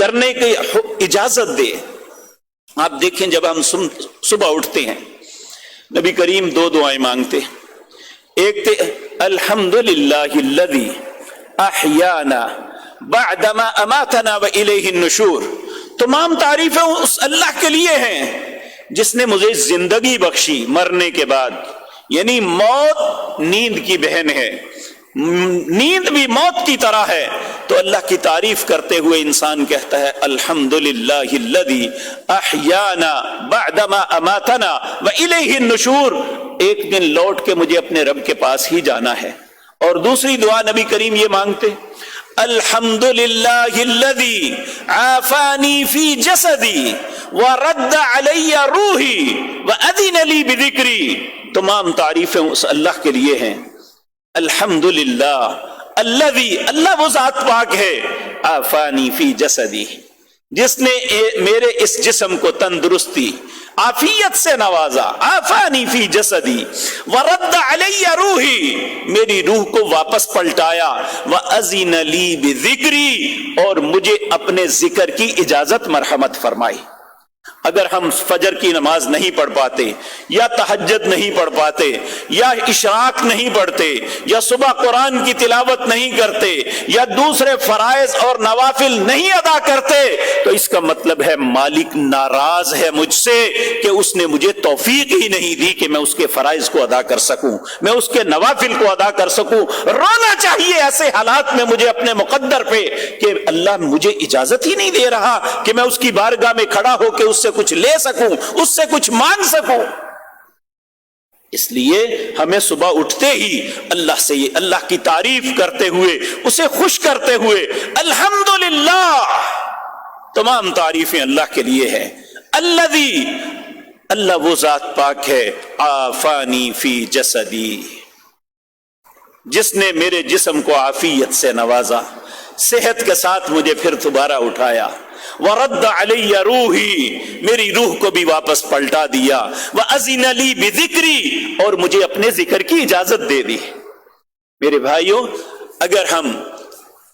کرنے کی اجازت دے۔ آپ دیکھیں جب ہم صبح اٹھتے ہیں نبی کریم دو دعائیں مانگتے، ایک تھے الحمدللہ الذی احیانا بعدما اماتنا والیہ النشور، تمام تعریفیں اس اللہ کے لیے ہیں جس نے مجھے زندگی بخشی مرنے کے بعد، یعنی موت نیند کی بہن ہے، نیند بھی موت کی طرح ہے، تو اللہ کی تعریف کرتے ہوئے انسان کہتا ہے الحمدللہ الذی احیانا بعدما اماتنا والیہ النشور، ایک دن لوٹ کے مجھے اپنے رب کے پاس ہی جانا ہے۔ اور دوسری دعا نبی کریم یہ مانگتے الحمدللہ الذی عافانی فی جسدی ورد علی روحی واذن لی بذکری، تمام تعریفیں اس اللہ کے لیے ہیں۔ الحمدللہ الذی، اللہ وہ ذات پاک ہے، عافانی فی جسدی، جس نے میرے اس جسم کو تندرستی عافیت سے نوازا، عافانی فی جسدی ورد علی روحی، میری روح کو واپس پلٹایا، واذن لی بذکری، اور مجھے اپنے ذکر کی اجازت مرحمت فرمائی۔ اگر ہم فجر کی نماز نہیں پڑھ پاتے، یا تہجد نہیں پڑھ پاتے، یا اشراق نہیں پڑھتے، یا صبح قرآن کی تلاوت نہیں کرتے، یا دوسرے فرائض اور نوافل نہیں ادا کرتے، تو اس کا مطلب ہے مالک ناراض ہے مجھ سے کہ اس نے مجھے توفیق ہی نہیں دی کہ میں اس کے فرائض کو ادا کر سکوں، میں اس کے نوافل کو ادا کر سکوں۔ رونا چاہیے ایسے حالات میں مجھے اپنے مقدر پہ کہ اللہ مجھے اجازت ہی نہیں دے رہا کہ میں اس کی بارگاہ میں کھڑا ہو کے اس سے کچھ لے سکوں، اس سے کچھ مانگ سکوں۔ اس لیے ہمیں صبح اٹھتے ہی اللہ سے یہ اللہ کی تعریف کرتے ہوئے، اسے خوش کرتے ہوئے الحمدللہ، تمام تعریفیں اللہ کے لیے ہیں۔ الذی، اللہ وہ ذات پاک ہے، عافانی فی جسدی، جس نے میرے جسم کو عافیت سے نوازا، صحت کے ساتھ مجھے پھر دوبارہ اٹھایا، ورد علی روحی، میری روح کو بھی واپس پلٹا دیا، واذن لی بذکری، اور مجھے اپنے ذکر کی اجازت دے دی۔ میرے بھائیوں، اگر ہم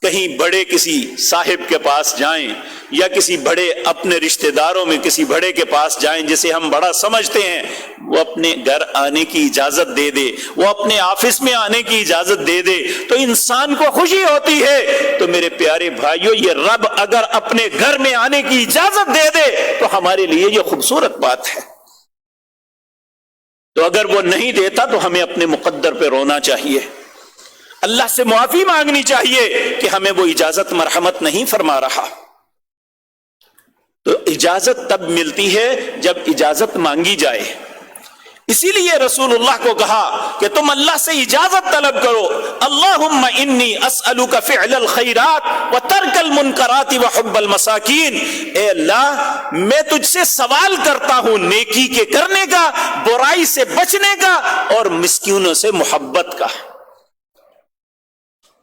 کہیں بڑے کسی صاحب کے پاس جائیں، یا کسی بڑے اپنے رشتہ داروں میں کسی بڑے کے پاس جائیں جسے ہم بڑا سمجھتے ہیں، وہ اپنے گھر آنے کی اجازت دے دے، وہ اپنے آفس میں آنے کی اجازت دے دے تو انسان کو خوشی ہوتی ہے۔ تو میرے پیارے بھائیوں، یہ رب اگر اپنے گھر میں آنے کی اجازت دے دے تو ہمارے لیے یہ خوبصورت بات ہے۔ تو اگر وہ نہیں دیتا تو ہمیں اپنے مقدر پہ رونا چاہیے، اللہ سے معافی مانگنی چاہیے کہ ہمیں وہ اجازت مرحمت نہیں فرما رہا۔ تو اجازت تب ملتی ہے جب اجازت مانگی جائے۔ اسی لیے رسول اللہ کو کہا کہ تم اللہ سے اجازت طلب کرو، اللہم انی اسألک فعل الخیرات وترک المنکرات وحب المساکین، اے اللہ میں تجھ سے سوال کرتا ہوں نیکی کے کرنے کا، برائی سے بچنے کا، اور مسکینوں سے محبت کا۔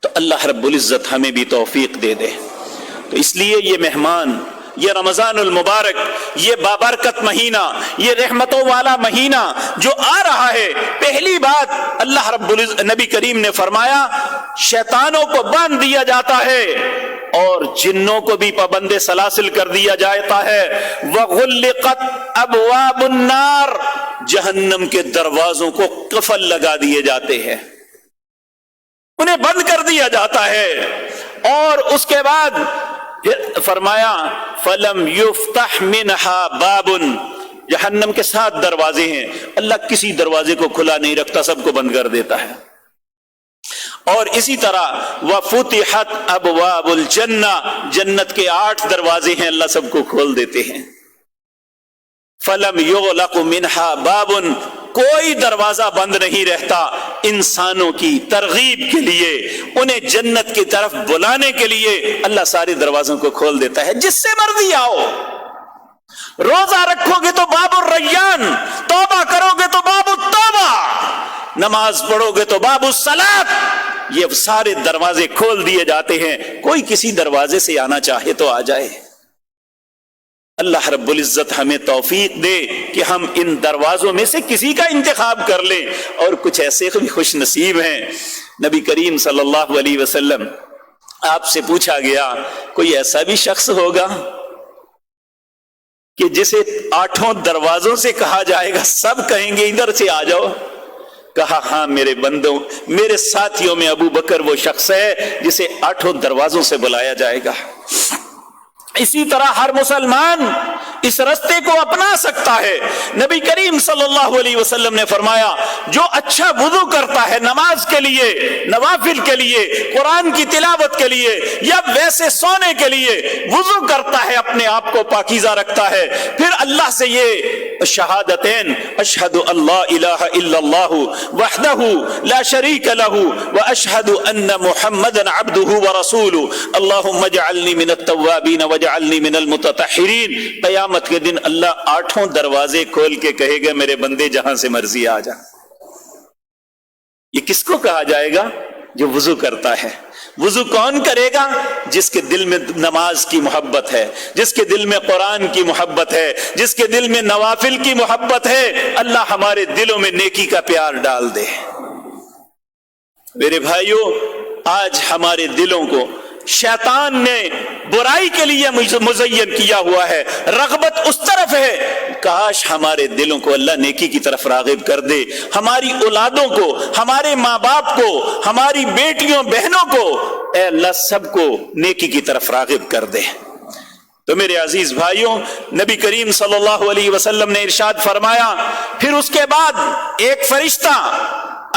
تو اللہ رب العزت ہمیں بھی توفیق دے دے۔ تو اس لیے یہ مہمان، یہ رمضان المبارک، یہ بابرکت مہینہ، یہ رحمتوں والا مہینہ جو آ رہا ہے، پہلی بات اللہ رب العزت، نبی کریم نے فرمایا شیطانوں کو باندھ دیا جاتا ہے اور جنوں کو بھی پابند سلاسل کر دیا جاتا ہے، وغلقت ابواب النار، جہنم کے دروازوں کو قفل لگا دیے جاتے ہیں، انہیں بند کر دیا جاتا ہے۔ اور اس کے بعد فرمایا فَلَمْ يُفْتَحْ مِنْهَا بَابٌ، جہنم کے 7 دروازے ہیں، اللہ کسی دروازے کو کھلا نہیں رکھتا، سب کو بند کر دیتا ہے۔ اور اسی طرح وَفُتِحَتْ أَبْوَابُ الْجَنَّةِ، جنت کے 8 دروازے ہیں، اللہ سب کو کھول دیتے ہیں۔ فَلَمْ يُغْلَقُ مِنْهَا بَابٌ، کوئی دروازہ بند نہیں رہتا انسانوں کی ترغیب کے لیے، انہیں جنت کی طرف بلانے کے لیے اللہ سارے دروازوں کو کھول دیتا ہے، جس سے مرضی آؤ۔ روزہ رکھو گے تو باب الریان، توبہ کرو گے تو باب التوبہ، نماز پڑھو گے تو باب الصلاۃ، یہ سارے دروازے کھول دیے جاتے ہیں، کوئی کسی دروازے سے آنا چاہے تو آ جائے۔ اللہ رب العزت ہمیں توفیق دے کہ ہم ان دروازوں میں سے کسی کا انتخاب کر لیں۔ اور کچھ ایسے بھی خوش نصیب ہیں، نبی کریم صلی اللہ علیہ وسلم آپ سے پوچھا گیا کوئی ایسا بھی شخص ہوگا کہ جسے 8 دروازوں سے کہا جائے گا سب کہیں گے ادھر سے آ جاؤ؟ کہا ہاں میرے بندوں، میرے ساتھیوں میں ابو بکر وہ شخص ہے جسے 8 دروازوں سے بلایا جائے گا۔ اسی طرح ہر مسلمان اس رستے کو اپنا سکتا ہے۔ نبی کریم صلی اللہ علیہ وسلم نے فرمایا جو اچھا وضو کرتا ہے نماز کے لیے، نوافل کے لیے، قرآن کی تلاوت کے لیے یا ویسے سونے کے لیے وضو کرتا ہے، اپنے آپ کو پاکیزہ رکھتا ہے، پھر اللہ سے یہ شہادتین اشہد اللہ الہ الا اللہ وحدہ لا شریک لہ واشہد ان محمدا عبدہ ورسولہ اللہم اجعلنی من التوابین وجعلنی من المتطہرین، قیامت کے دن اللہ 8 دروازے کھول کے کہے گا میرے بندے جہاں سے مرضی آ جا۔ یہ کس کو کہا جائے گا؟ جو وضو کرتا ہے۔ وضو کون کرے گا؟ جس کے دل میں نماز کی محبت ہے، جس کے دل میں قرآن کی محبت ہے، جس کے دل میں نوافل کی محبت ہے۔ اللہ ہمارے دلوں میں نیکی کا پیار ڈال دے۔ میرے بھائیوں، آج ہمارے دلوں کو شیطان نے برائی کے لیے مزین کیا ہوا ہے، رغبت اس طرف ہے۔ کاش ہمارے دلوں کو اللہ نیکی کی طرف راغب کر دے، ہماری اولادوں کو، ہمارے ماں باپ کو، ہماری بیٹیوں بہنوں کو، اے اللہ سب کو نیکی کی طرف راغب کر دے۔ تو میرے عزیز بھائیوں، نبی کریم صلی اللہ علیہ وسلم نے ارشاد فرمایا، پھر اس کے بعد ایک فرشتہ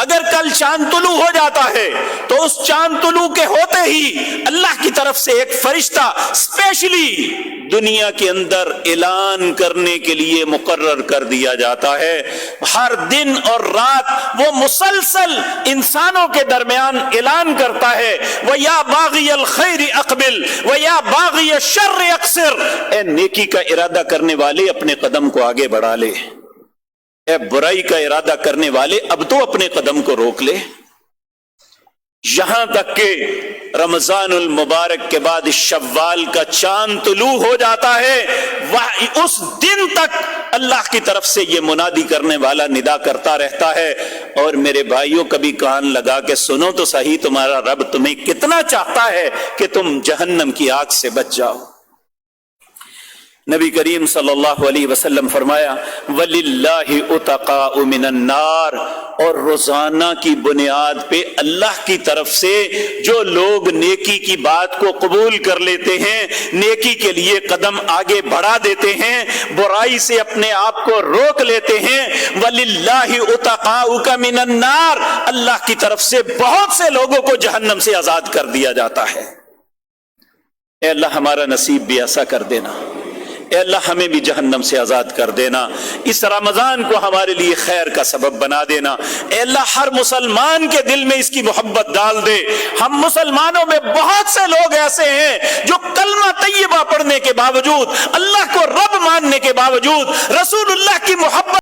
اگر کل چاند طلوع ہو جاتا ہے تو اس چاند طلوع کے ہوتے ہی اللہ کی طرف سے ایک فرشتہ اسپیشلی دنیا کے اندر اعلان کرنے کے لیے مقرر کر دیا جاتا ہے۔ ہر دن اور رات وہ مسلسل انسانوں کے درمیان اعلان کرتا ہے، وَيَا بَاغِيَ الْخَيْرِ أَقْبِلْ وَيَا بَاغِيَ الشَّرِّ أَقْصِرْ، اے نیکی کا ارادہ کرنے والے اپنے قدم کو آگے بڑھا لے، اے برائی کا ارادہ کرنے والے اب تو اپنے قدم کو روک لے۔ یہاں تک کہ رمضان المبارک کے بعد شوال کا چاند طلوع ہو جاتا ہے، اس دن تک اللہ کی طرف سے یہ منادی کرنے والا ندا کرتا رہتا ہے۔ اور میرے بھائیوں، کبھی کان لگا کے سنو تو صحیح، تمہارا رب تمہیں کتنا چاہتا ہے کہ تم جہنم کی آگ سے بچ جاؤ۔ نبی کریم صلی اللہ علیہ وسلم فرمایا وَلِلَّهِ أُتَقَاءُ مِنَ النَّارِ، اور روزانہ کی بنیاد پہ اللہ کی طرف سے جو لوگ نیکی کی بات کو قبول کر لیتے ہیں، نیکی کے لیے قدم آگے بڑھا دیتے ہیں، برائی سے اپنے آپ کو روک لیتے ہیں، وَلِلَّهِ أُتَقَاؤُكَ مِنَ النَّارِ، اللہ کی طرف سے بہت سے لوگوں کو جہنم سے آزاد کر دیا جاتا ہے۔ اے اللہ ہمارا نصیب بھی ایسا کر دینا، اے اللہ ہمیں بھی جہنم سے آزاد کر دینا، اس رمضان کو ہمارے لیے خیر کا سبب بنا دینا۔ اے اللہ ہر مسلمان کے دل میں اس کی محبت ڈال دے۔ ہم مسلمانوں میں بہت سے لوگ ایسے ہیں جو کلمہ طیبہ پڑھنے کے باوجود، اللہ کو رب ماننے کے باوجود، رسول اللہ کی محبت